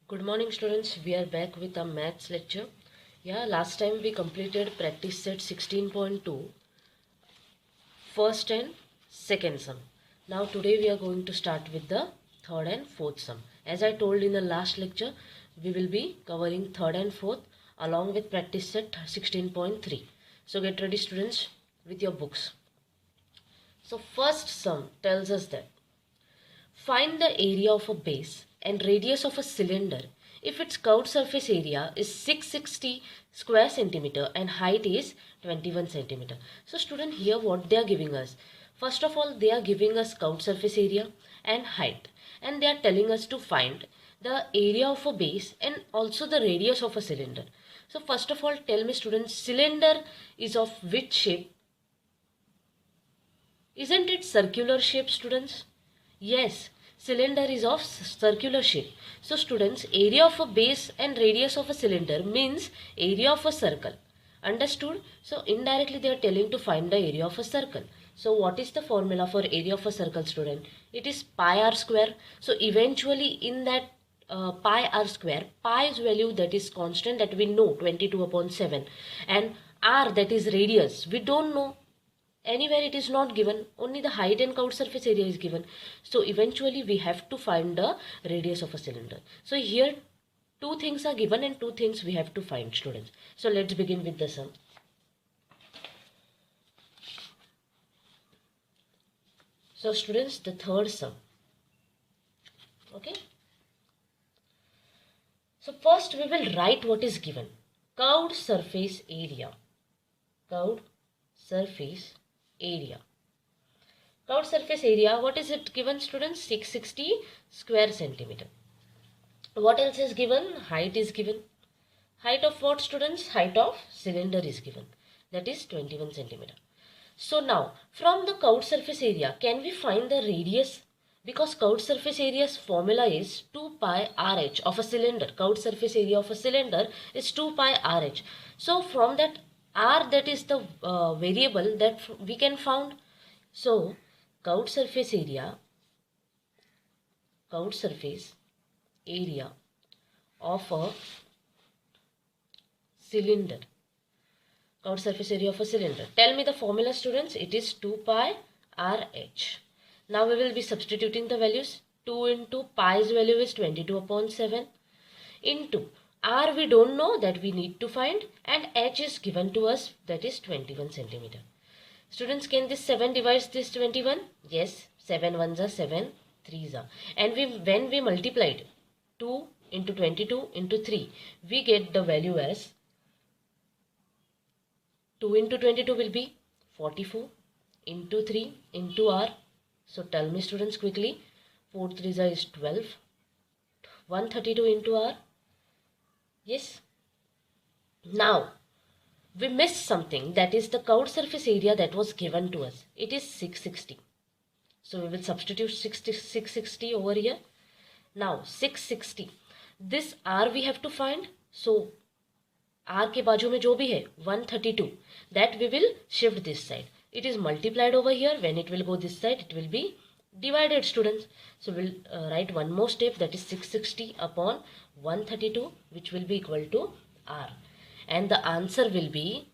Good morning students, we are back with a maths lecture. Last time we completed practice set 16.2, first and second sum. Now today we are going to start with the third and fourth sum. As I told in the last lecture, we will be covering third and fourth along with practice set 16.3. So get ready students with your books. So first sum tells us that find the area of a base and radius of a cylinder if its curved surface area is 660 square centimeter and height is 21 centimeter. So student, here what they are giving us. First of all, they are giving us curved surface area and height, and they are telling us to find the area of a base and also the radius of a cylinder. So first of all, tell me students, cylinder is of which shape? Isn't it circular shape, students? Yes, cylinder is of circular shape. So students, area of a base and radius of a cylinder means area of a circle. Understood? So indirectly they are telling to find the area of a circle. So what is the formula for area of a circle, student? It is pi r square. So eventually in that pi r square, pi's value, that is constant, that we know 22 upon 7, and r, that is radius, we don't know. Anywhere it is not given, only the height and curved surface area is given. So eventually we have to find the radius of a cylinder. So here two things are given and two things we have to find, students. So let's begin with the sum. So students, the third sum. Okay. So first we will write what is given. Curved surface area. Curved surface area. Curved surface area, what is it given, students? 660 square centimeter. What else is given? Height is given. Height of what, students? Height of cylinder is given. That is 21 centimeter. So now, from the curved surface area, can we find the radius? Because curved surface area's formula is 2 pi RH of a cylinder. Curved surface area of a cylinder is 2 pi RH. So from that r, that is the variable that we can found. So curved surface area of a cylinder. Curved surface area of a cylinder. Tell me the formula, students. It is 2 pi RH. Now we will be substituting the values. 2 into pi's value is 22 upon 7 into r, we don't know, that we need to find, and h is given to us, that is 21 centimeter. Students, can this 7 divides this 21? Yes, 7 ones are 7 threes are. And when we multiplied 2 into 22 into 3, we get the value as 2 into 22 will be 44 into 3 into r. So tell me, students, quickly. 4 threes is 12. 132 into r. Yes. Now, we missed something, that is the curved surface area that was given to us. It is 660. So we will substitute 660 over here. Now 660. This r we have to find. So r के बाजू में जो भी है 132, that we will shift this side. It is multiplied over here. When it will go this side, it will be divided, students. So we'll write one more step, that is 660 upon 132, which will be equal to r, and the answer will be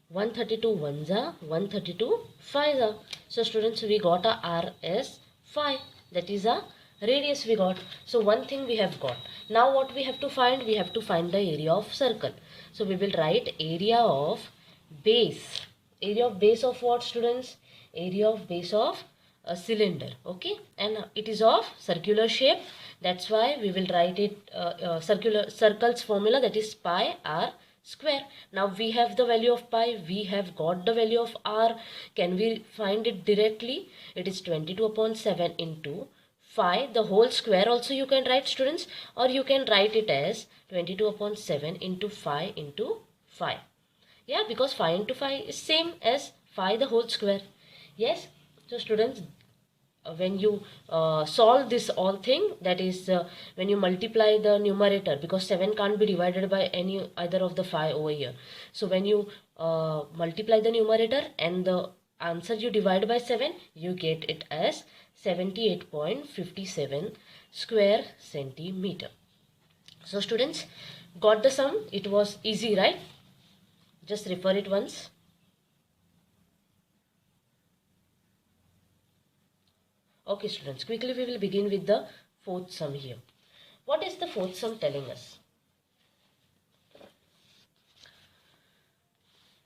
132 ones are 132 fives are. So students, we got a r as 5, that is a radius we got. So one thing we have got. Now what we have to find? We have to find the area of circle. So we will write area of base. Area of base of what, students? Area of base of a cylinder. Okay, and it is of circular shape. That's why we will write it circle's formula, that is pi r square. Now we have the value of pi, we have got the value of r. Can we find it directly? It is 22 upon 7 into 5, the whole square also you can write, students, or you can write it as 22 upon 7 into 5 into 5. Yeah, because 5 into 5 is same as 5 the whole square. Yes. So students, when you solve this all thing, that is when you multiply the numerator, because 7 can't be divided by any either of the 5 over here. So when you multiply the numerator and the answer you divide by 7, you get it as 78.57 square centimeter. So students, got the sum? It was easy, right? Just refer it once. Okay students, quickly we will begin with the fourth sum here. What is the fourth sum telling us?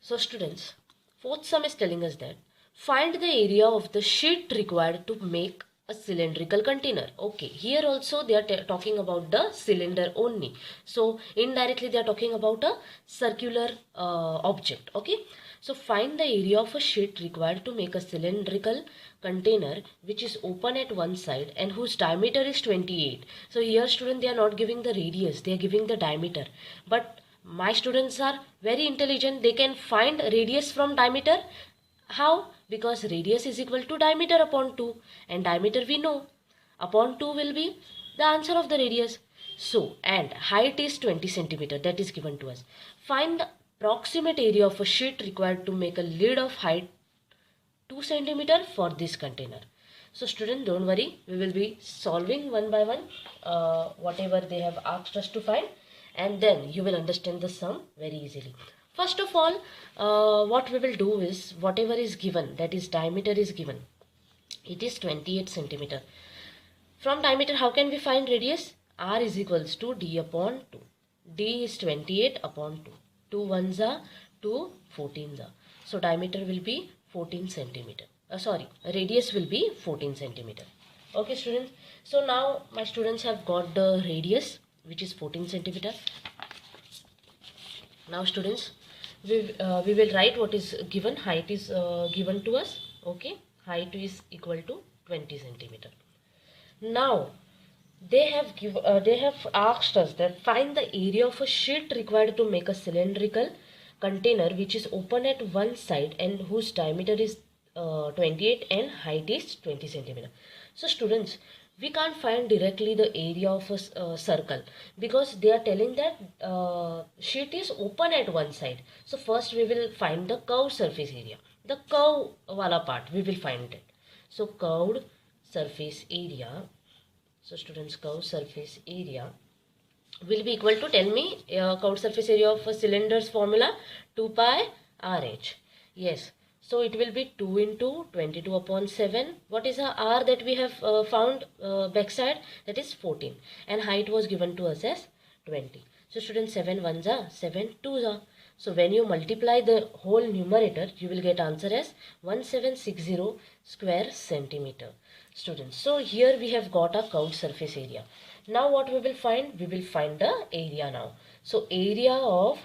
So students, fourth sum is telling us that find the area of the sheet required to make a cylindrical container. Okay, here also they are talking about the cylinder only. So indirectly they are talking about a circular object. Okay, so find the area of a sheet required to make a cylindrical container which is open at one side and whose diameter is 28. So here student, they are not giving the radius, they are giving the diameter. But my students are very intelligent, they can find radius from diameter. How? Because radius is equal to diameter upon 2, and diameter we know upon 2 will be the answer of the radius. So, and height is 20 centimeter, that is given to us. Find the approximate area of a sheet required to make a lid of height 2 centimeter for this container. So student, don't worry, we will be solving one by one whatever they have asked us to find, and then you will understand the sum very easily. First of all, what we will do is, whatever is given, that is diameter is given, it is 28 centimeter. From diameter, how can we find radius? R is equals to D upon 2. D is 28 upon 2. 2 ones are 2, 14s are. So diameter will be 14 centimeter. Radius will be 14 centimeter. Okay students. So now my students have got the radius, which is 14 centimeter. Now students, we will write what is given. Height is given to us. Okay, height is equal to 20 centimeter. Now they have asked us that find the area of a sheet required to make a cylindrical container which is open at one side and whose diameter is 28 and height is 20 centimeter. So students, we can't find directly the area of a circle because they are telling that sheet is open at one side. So first we will find the curved surface area. The curve wala part we will find it. So curved surface area. So students, curved surface area will be equal to, tell me, curved surface area of a cylinder's formula 2 pi RH. Yes. So it will be 2 into 22 upon 7. What is the R that we have found backside? That is 14. And height was given to us as 20. So students, 7 ones are 7 twos are. So when you multiply the whole numerator, you will get answer as 1760 square centimeter. Students, so here we have got a curved surface area. Now what we will find? We will find the area now. So area of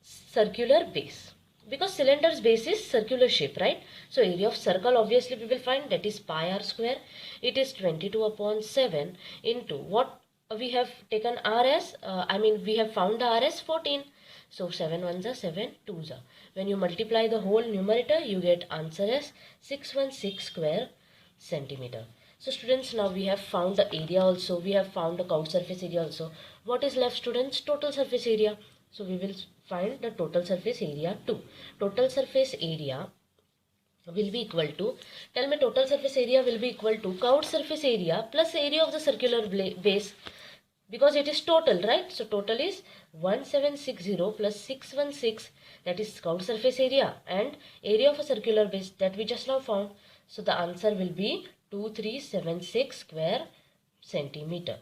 circular base. Because cylinder's base is circular shape, right? So area of circle obviously we will find, that is pi r square. It is 22 upon 7 into what we have taken r as, we have found the r as 14. So 7 ones are 7 twos are. When you multiply the whole numerator, you get answer as 616 square centimeter. So students, now we have found the area also, we have found the curved surface area also. What is left students? Total surface area. So we will find the total surface area too. Total surface area will be equal to, tell me, total surface area will be equal to curved surface area plus area of the circular base, because it is total, right? So total is 1760 plus 616, that is curved surface area, and area of a circular base that we just now found. So the answer will be 2376 square centimeter.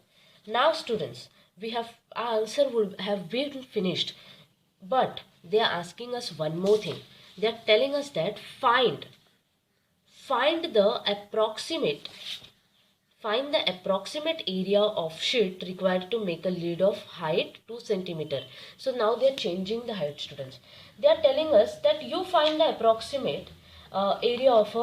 Now students, we have, our answer would have been finished, but they are asking us one more thing. They are telling us that find the approximate area of sheet required to make a lid of height 2 centimeter. So now they are changing the height, students. They are telling us that you find the approximate area of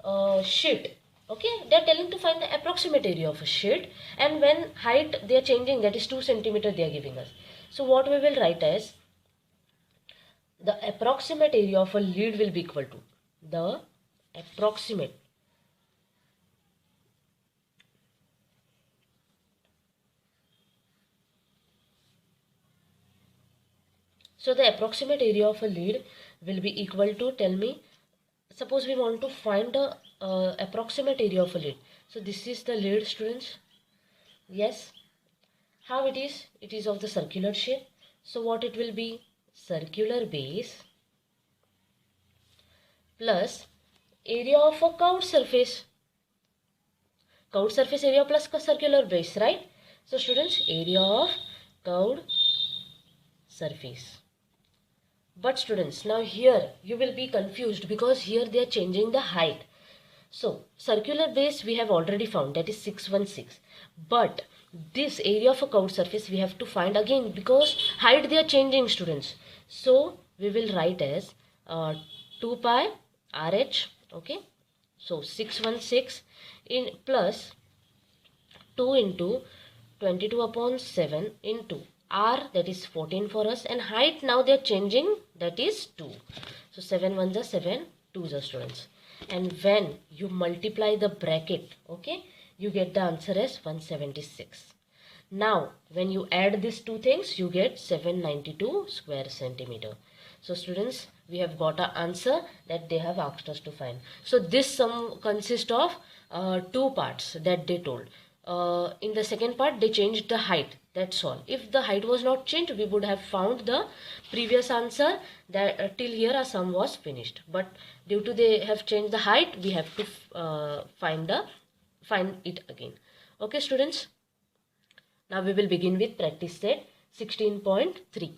a sheet. Okay, they are telling to find the approximate area of a sheet, and when height they are changing, that is 2 centimeter they are giving us. So what we will write as, the approximate area of a lid will be equal to the approximate So the approximate area of a lid will be equal to, tell me, suppose we want to find the approximate area of a lid. So this is the lid, students. Yes. How it is? It is of the circular shape. So what it will be? Circular base plus area of a curved surface. Curved surface area plus circular base, right? So students, area of curved surface. But students, now here you will be confused because here they are changing the height. So circular base we have already found, that is 616. But this area of a curved surface we have to find again because height they are changing, students. So we will write as 2 pi RH. Okay. So 616 in plus 2 into 22 upon 7 into r, that is 14 for us, and height now they are changing, that is 2. So 7 1s are 7 2s are, students. And when you multiply the bracket, okay, you get the answer as 176. Now when you add these two things, you get 792 square centimeter. So students, we have got an answer that they have asked us to find. So this sum consists of two parts that they told. In the second part they changed the height, that's all. If the height was not changed, we would have found the previous answer that till here our sum was finished. But due to they have changed the height, we have to find it again. Okay students, now we will begin with practice set 16.3.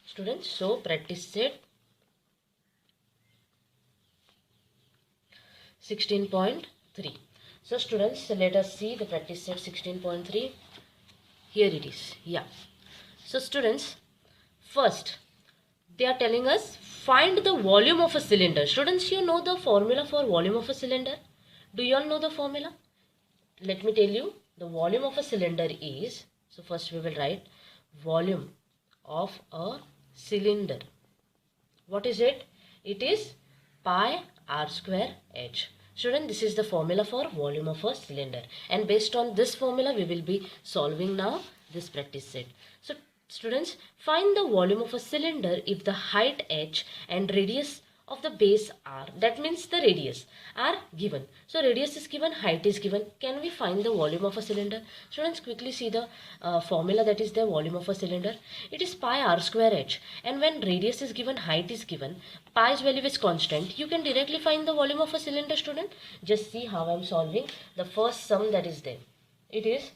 Students, so practice set 16.3. So students, let us see the practice set 16.3. Here it is. Yeah. So students, first they are telling us find the volume of a cylinder. Students, you know the formula for volume of a cylinder? Do you all know the formula? Let me tell you. The volume of a cylinder is, so first we will write volume of a cylinder. What is it? It is pi r square h. Student, this is the formula for volume of a cylinder, and based on this formula we will be solving now this practice set. So students, find the volume of a cylinder if the height h and radius of the base r, that means the radius, are given. So radius is given, height is given. Can we find the volume of a cylinder? Students, quickly see the formula that is the volume of a cylinder. It is pi r square h, and when radius is given, height is given, pi's value is constant, you can directly find the volume of a cylinder. Student, just see how I am solving the first sum that is there. It is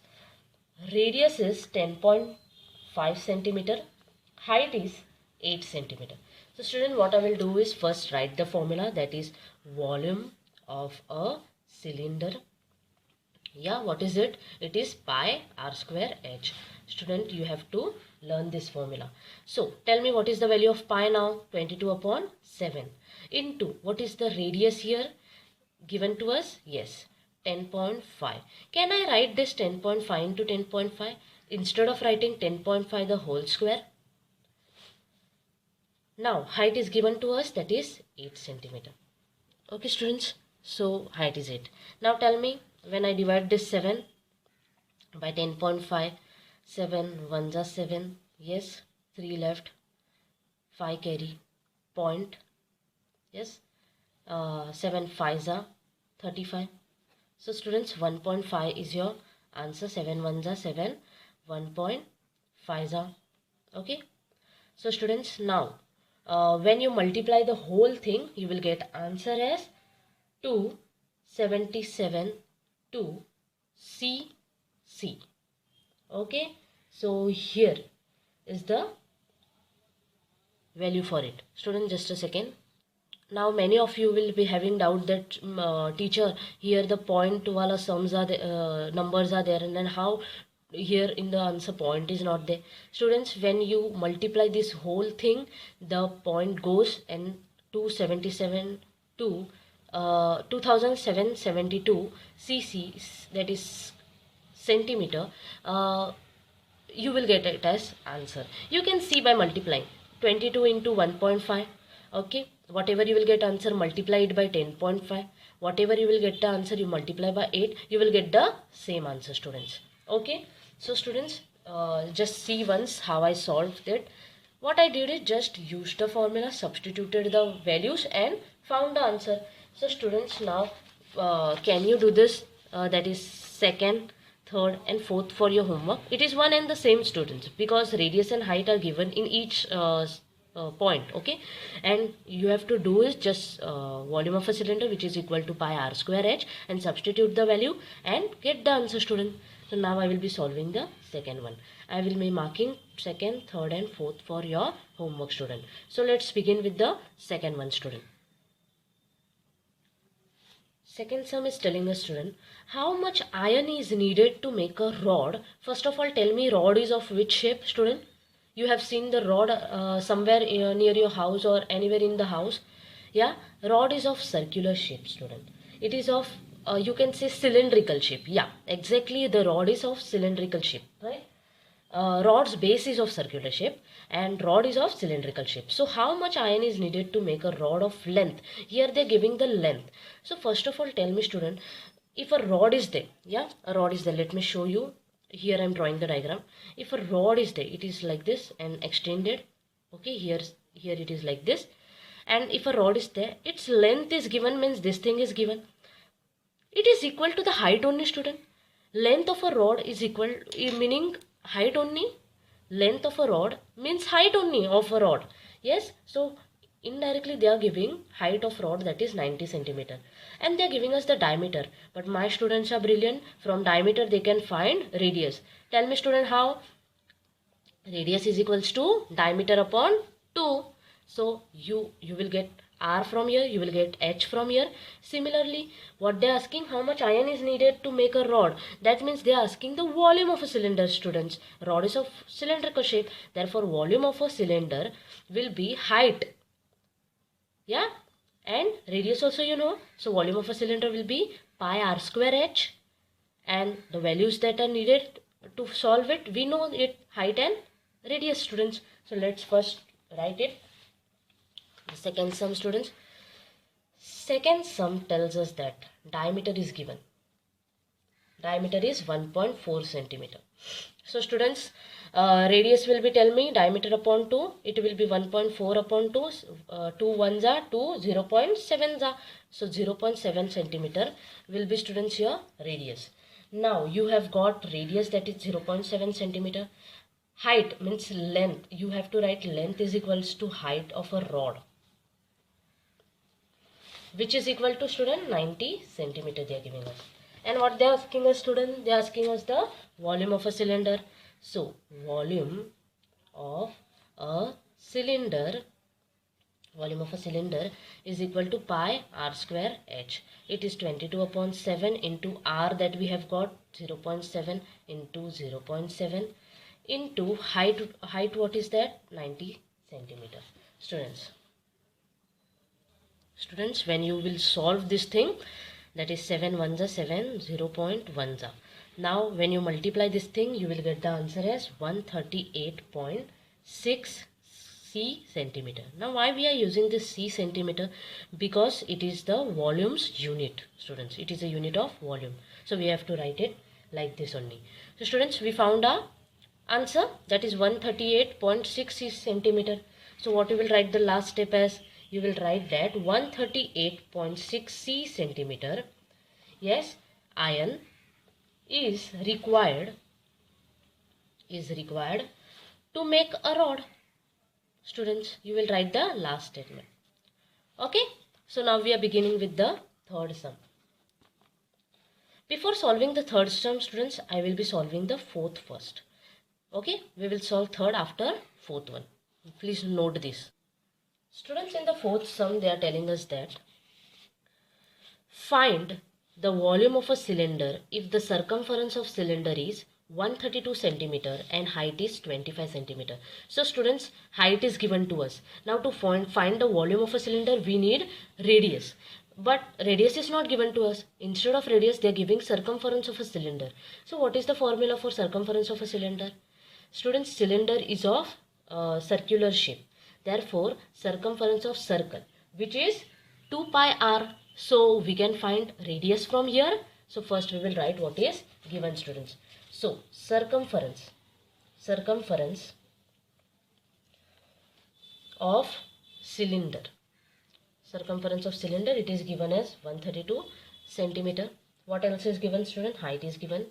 radius is 10.5 centimeter, height is 8 centimeter. So student, what I will do is first write the formula, that is volume of a cylinder. Yeah, what is it? It is pi r square h. Student, you have to learn this formula. So tell me what is the value of pi now? 22 upon 7 into what is the radius here given to us? Yes, 10.5. Can I write this 10.5 into 10.5 instead of writing 10.5 the whole square? Now height is given to us, that is 8 centimeter. Okay students, so height is 8. Now tell me, when I divide this 7 by 10.5, 7 1s are 7, yes, 3 left, 5 carry, point, yes, 7 5s are 35. So students, 1.5 is your answer. 7 1s are 7, 1.5s are. Okay. So students, now when you multiply the whole thing, you will get answer as 277 to CC. Okay. So here is the value for it. Student, just a second. Now many of you will be having doubt that teacher, here the point wala sums are the, numbers are there, and then how here in the answer point is not there. Students, when you multiply this whole thing, the point goes, and 277 to 2772 cc, that is centimeter, you will get it as answer. You can see by multiplying 22 into 1.5. okay, whatever you will get answer, multiply it by 10.5. whatever you will get the answer, you multiply by 8, you will get the same answer, students. Okay, so students, just see once how I solved it. What I did is just used the formula, substituted the values and found the answer. So students, now can you do this? That is second third and fourth for your homework. It is one and the same, students, because radius and height are given in each point. Okay, and you have to do is just volume of a cylinder, which is equal to pi r square h, and substitute the value and get the answer, student. So now I will be solving the second one. I will be marking second, third and fourth for your homework, student. So let's begin with the second one, student. Second sum is telling a student how much iron is needed to make a rod. First of all, tell me rod is of which shape, student? You have seen the rod somewhere near your house or anywhere in the house. Yeah, rod is of circular shape, student. It is of you can say cylindrical shape. Yeah, exactly, the rod is of cylindrical shape, right? Rod's base is of circular shape and rod is of cylindrical shape. So how much iron is needed to make a rod of length? Here they are giving the length. So first of all, tell me, student, if a rod is there, yeah, a rod is there. Let me show you. Here I am drawing the diagram. If a rod is there, it is like this and extended. Okay, here it is like this. And if a rod is there, its length is given, means this thing is given. It is equal to the height only, student. Length of a rod is equal, meaning height only. Length of a rod means height only of a rod. Yes, so indirectly they are giving height of rod, that is 90 centimeter, and they are giving us the diameter. But my students are brilliant. From diameter they can find radius. Tell me, student, how? Radius is equals to diameter upon 2. So you will get r from here, you will get h from here. Similarly, what they are asking, how much iron is needed to make a rod? That means they are asking the volume of a cylinder, students. Rod is of cylindrical shape, therefore volume of a cylinder will be height. Yeah, and radius also you know. So volume of a cylinder will be pi r square h, and the values that are needed to solve it, we know it, height and radius, students. So let's first write it. The second sum, students. Second sum tells us that diameter is given. Diameter is 1.4 centimeter. So students, radius will be, tell me, diameter upon 2. It will be 1.4 upon 2. 2 1s are 2, 0.7s are. So 0.7 centimeter will be, students, your radius. Now you have got radius, that is 0.7 centimeter. Height means length. You have to write length is equals to height of a rod, which is equal to, student, 90 centimeter they are giving us. And what they are asking us, student? They are asking us the volume of a cylinder. So volume of a cylinder, is equal to pi r square h. It is 22 upon 7 into r that we have got, 0.7 into 0.7 into height what is that? 90 centimeter. Students, when you will solve this thing, that is 7 1s are 7, 0.1s are. Now when you multiply this thing, you will get the answer as 138.6 c centimeter. Now why we are using this c centimeter? Because it is the volume's unit, students. It is a unit of volume. So we have to write it like this only. So students, we found our answer, that is 138.6 centimeter. So what you will write the last step as? You will write that 138.6 c centimeter, yes, iron is required to make a rod. Students, you will write the last statement. Okay, so now we are beginning with the third sum. Before solving the third sum, students, I will be solving the fourth first. Okay, we will solve third after fourth one. Please note this. Students, in the fourth sum, they are telling us that find the volume of a cylinder if the circumference of cylinder is 132 centimeter and height is 25 centimeter. So students, height is given to us. Now to find the volume of a cylinder, we need radius. But radius is not given to us. Instead of radius, they are giving circumference of a cylinder. So what is the formula for circumference of a cylinder? Students, cylinder is of circular shape. Therefore, circumference of circle, which is 2 pi r. So we can find radius from here. So first we will write what is given, students. So circumference of cylinder. Circumference of cylinder, it is given as 132 centimeter. What else is given, student? Height is given.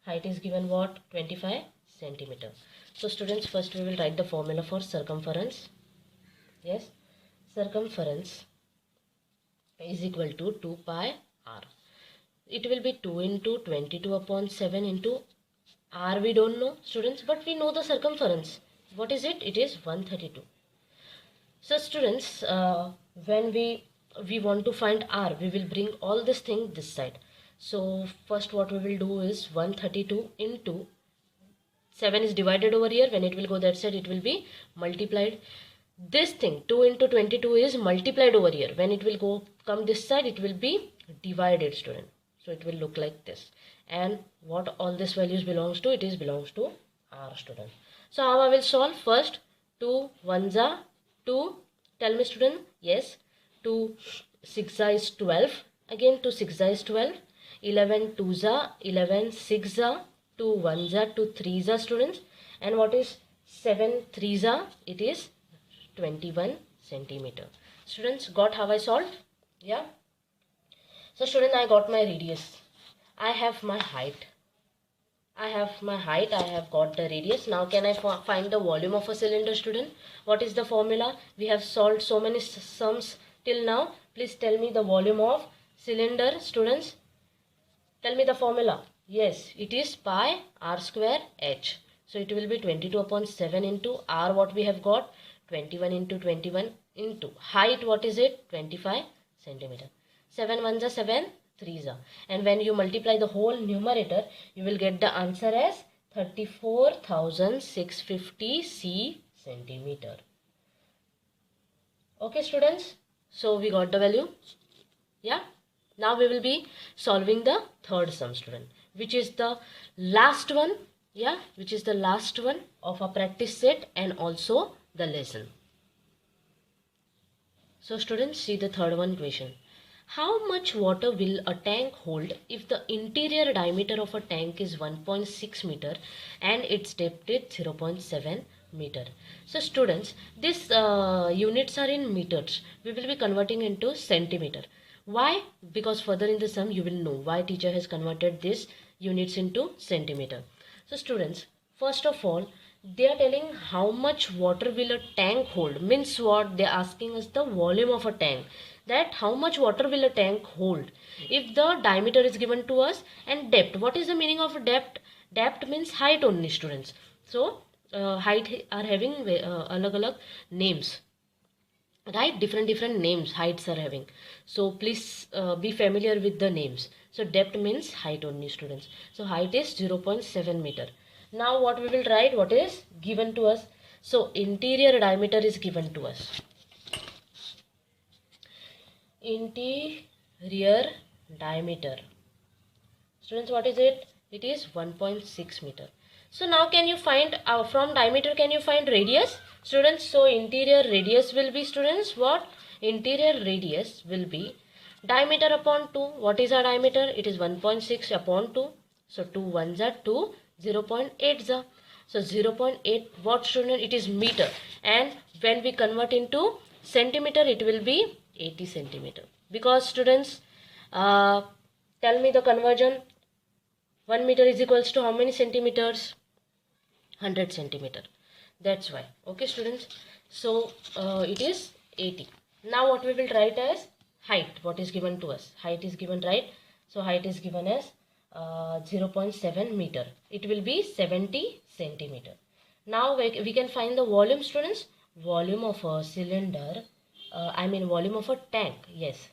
Height is given what? 25 centimeter. So students, first we will write the formula for circumference. Yes, circumference is equal to 2 pi r. It will be 2 into 22 upon 7 into r. We don't know, students, but we know the circumference. What is it? It is 132. So students, when we want to find r, we will bring all this thing this side. So first what we will do is 132 into 7 is divided over here. When it will go that side, it will be multiplied. This thing 2 into 22 is multiplied over here. When it will come this side, it will be divided, student. So it will look like this. And what all this values belongs to? It is belongs to r, student. So how I will solve? First 2 1s are 2. Tell me, student. Yes, 2 6 is 12. Again 2 6 is 12. 11 2s are 11 6 are 2 1s are 2 3s are, students. And what is 7 3s are? It is 21 centimeter. Students, got how I solved? Yeah. So student, I got my radius. I have my height. I have got the radius. Now can I find the volume of a cylinder, student? What is the formula? We have solved so many sums till now. Please tell me the volume of cylinder, students. Tell me the formula. Yes, it is pi r square h. So it will be 22 upon 7 into r. What we have got? 21 into 21 into height. What is it? 25 centimeter. 7 1s are 7 3s are. And when you multiply the whole numerator, you will get the answer as 34,650 centimeter. Okay, students. So we got the value. Yeah. Now we will be solving the third sum, student, which is the last one. Yeah, which is the last one of our practice set and also the lesson. So students, see the third one question. How much water will a tank hold if the interior diameter of a tank is 1.6 meter and its depth is 0.7 meter? So students, these units are in meters. We will be converting into centimeter. Why? Because further in the sum you will know why teacher has converted these units into centimeter. So students, first of all, they are telling how much water will a tank hold. Means what? They are asking us the volume of a tank. That how much water will a tank hold if the diameter is given to us, and depth. What is the meaning of depth? Depth means height only, students. So height are having alag names, right? Different names heights are having. So please be familiar with the names. So depth means height only, students. So height is 0.7 meter. Now what we will write? What is given to us? So interior diameter is given to us. Interior diameter, students, what is it? It is 1.6 meter. So now can you find from diameter, can you find radius, students? So interior radius will be, students, what? Interior radius will be diameter upon 2. What is our diameter? It is 1.6 upon 2. So 2 1s are 2, 0.8s are. So 0.8 what, student? It is meter. And when we convert into centimeter, it will be 80 centimeter. Because students, tell me the conversion. 1 meter is equals to how many centimeters? 100 centimeter. That's why. Okay, students. So it is 80. Now what we will write as height. What is given to us? Height is given, right? So height is given as 0.7 meter. It will be 70 centimeter. Now we can find the volume, students. Volume of a cylinder. Volume of a tank. Yes,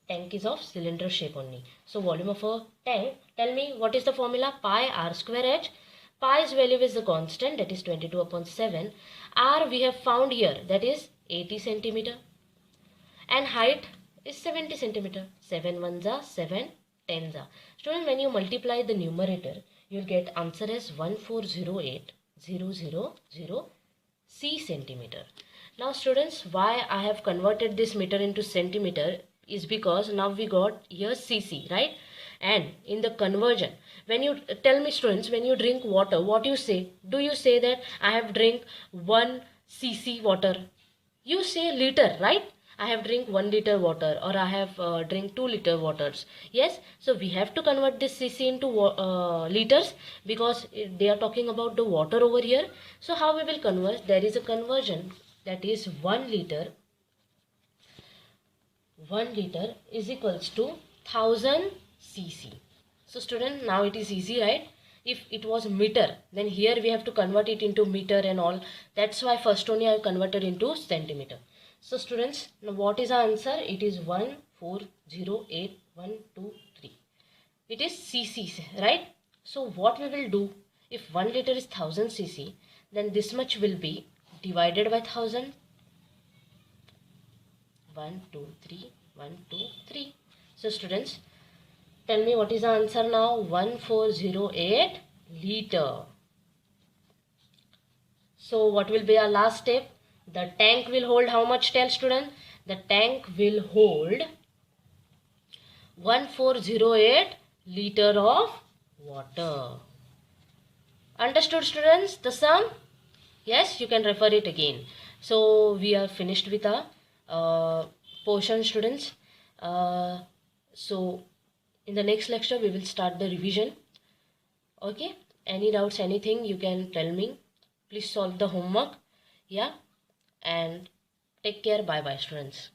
tank is of cylinder shape only. So volume of a tank. Tell me what is the formula? Pi r square h. Pi's value is the constant, that is 22 upon 7. R we have found here, that is 80 centimeter. And height is 70 centimeter. 7 1s are 7 10s are. Student, when you multiply the numerator, you will get answer as 1408000 c centimeter. Now students, why I have converted this meter into centimeter is because now we got here cc, right? And in the conversion, when you tell me, students, when you drink water, what you say? Do you say that I have drink 1 cc water? You say liter, right? I have drink 1 liter water, or I have drink 2 liter waters. Yes, so we have to convert this cc into liters, because they are talking about the water over here. So how we will convert? There is a conversion, that is 1 liter. 1 liter is equals to 1000 cc. So student, now it is easy, right? If it was meter, then here we have to convert it into meter and all. That's why first only I converted into centimeter. So students, now what is our answer? It is 1408123. It is cc, right? So what we will do, if 1 liter is 1000 cc, then this much will be divided by 1000. 1 2 3 1 2 3. So students, tell me what is the answer now? 1408 liter. So what will be our last step? The tank will hold how much? Tell student. The tank will hold 1408 liter of water. Understood students the sum? Yes, you can refer it again. So we are finished with our portion, students. So in the next lecture we will start the revision. Okay, any doubts, anything, you can tell me. Please solve the homework. Yeah, and take care. Bye bye students.